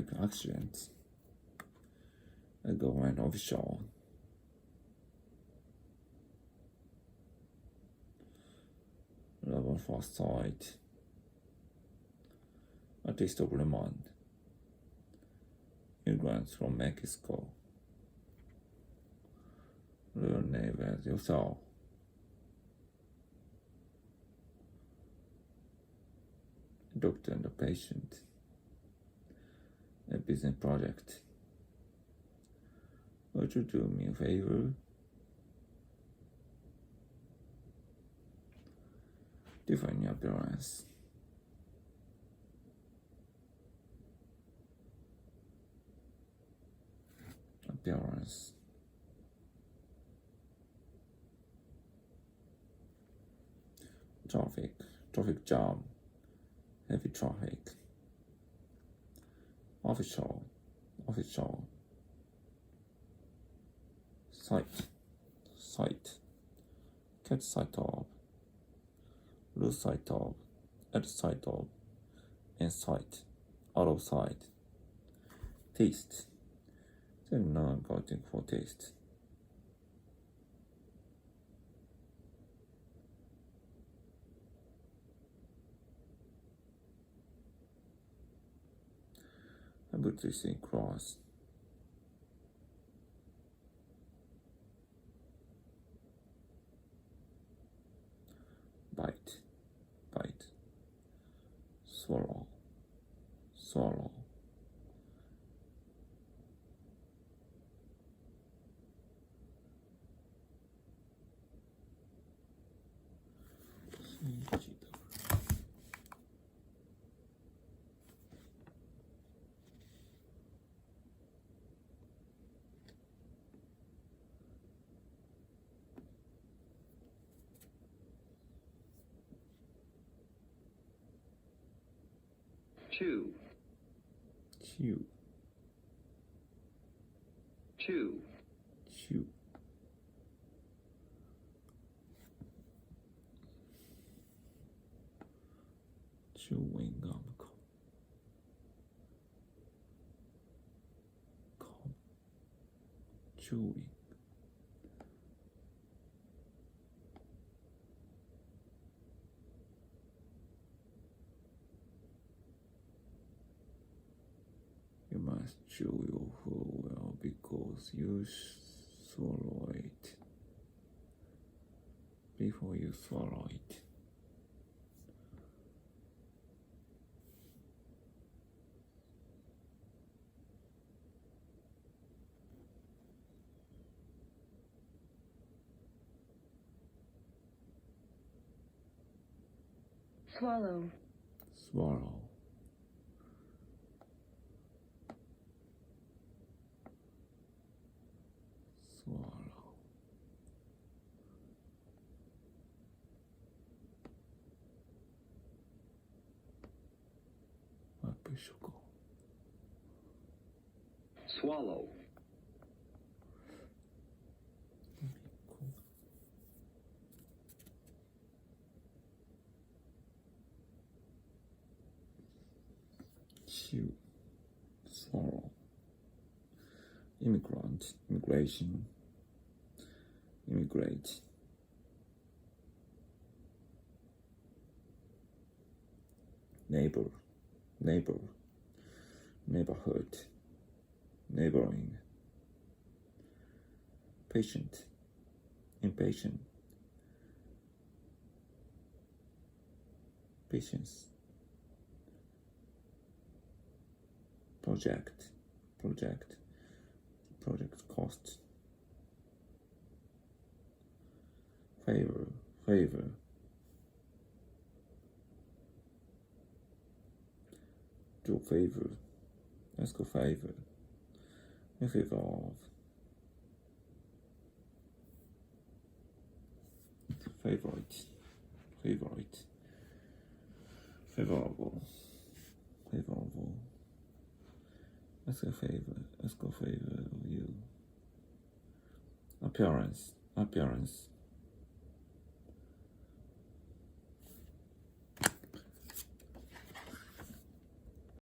traffic accident, a government official, love at first sight, a taste of lemon, immigrants from Mexico, real name as yourself, doctor and the patient, a business project. Would you do me a favor? Define your appearance. Appearance. Traffic jam, heavy traffic. Official, sight, catch sight of, lose sight of, at sight of, in sight, out of sight. Taste, then now going for taste. I put this in cross. Bite, swallow, Chew. Chewing gum, chewing. You must chew your food well because you swallow it before you swallow it. Swallow. Swallow. Sugar. Swallow. Chew. Swallow. Immigration. Immigrate. Neighborhood, neighboring. Patient, impatient. Patience. Project cost. Favor. Do favor. Ask a favor. In favor of. Favorite. Favorable. Ask a favor of you. Appearance.